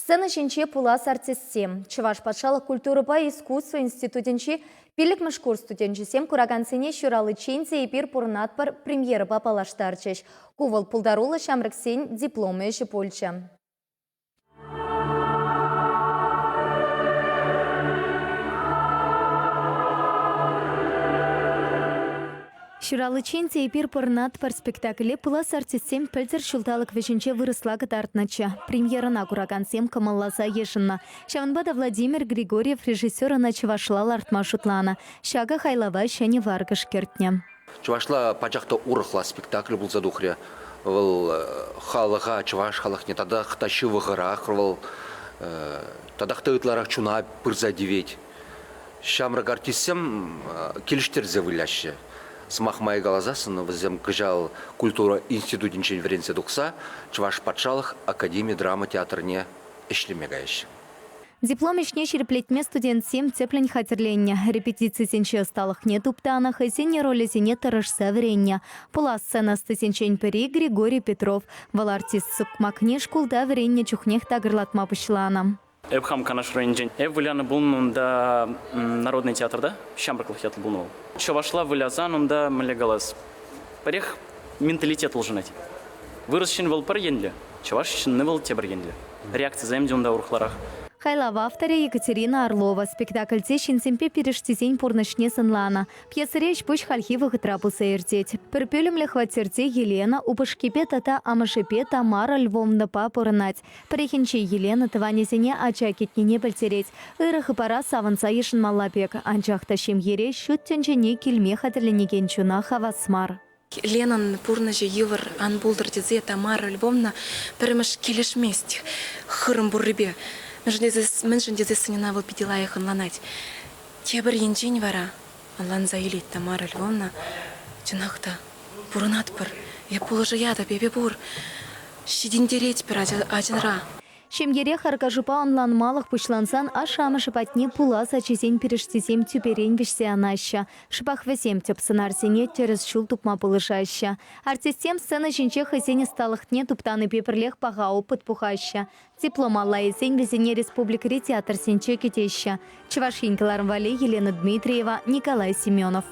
Сцена чинче пулас артистсем. Чуваш патшалық культура па искусство институтенче пилік мышкур студенчесем курагансене шуралы чензе епир пурнатпар премьера папалаштарчеш. Кувал пулдарула шамрыксен дипломы еші польча. Шуралы чензе епир пурнатпар спектакле пулас артистсем пілдер шулталық вешінче вырысла кытартнача. Премьерына курагансем камалласа ешынна. Шаванбада Владимир Григорьев режиссерына чывашлал артма шутлана. Шага хайлава шәне варгыш кертне. Чувашла пачақта урықла спектакль бұл задухре. Бұл халыға чуваш халықне тадақ ташы вғырақ, бұл тадақта ытларақ чуна пырза девет. Шамрак артистсем келіштерзе выляще. Смах моей глазасын взем кыжал культура институтинчен веренсе дукса, чуваш патшалық академия драма театрне эшлемегающий. Диплом ишне шерплетме студентсем теплень хатерлення. Репетиции сенче осталых нет уптанах, и сене роли сене тарашса врення. Пула сцена стесенчень пери Григорий Петров. Вал артист сукмакне шкулда врення чухнех тагырлатма пышлана. Эбхам канаш рейнджен. Выляны был да народный театр, да? Шамбраклых театр был. Чувашла вылязан, да млегалас. Парех менталитет лженать. Выросшен был пар енле. Чувашшен не был тебр енле. Реакция заимден да урхларах. Хайлава авторе Екатерина Орлова. Спектакль тещинсемпе перештизень порночне сынлана. Пьеса речь пусть хальхивых трапуса иртеть. Перпюлем лехватерте Елена, упашкипе тата амашипе Тамара Львовна папорнать. Парехинче Елена таванесене ачакетне пальтереть. Ирах и пара саванца ешин малапек. Анчах тащим ере щуттенчене кельме хатерлинекенчуна хавасмар. Ленан пурнажы евр анбулдыр дезе Тамара Львовна перемеш келеш месть. Хырым буррыбе. Мен дезе сынена выл пидела ехын ланать. Тебір енчень вара. Алан заилит Тамара Львовна. Чынақта. Бурынат бір. Я положи яда бебе бур. Шидинтереть пір адинра. Шемьере харкажупа онлан малых пучлансан, а шамы шипатне пуласа чесень перештизем тюперень вишсе анаща. Шипах весем тепсынар сене терес шул тупма пылышаща. Артистем сцена чинче хасене сталыхтне туптаны пеперлех пагау подпухаща. Диплом алла есень весене республика театр сенче кетеща. Чувашинкаларм вале Елена Дмитриева, Николай Семенов.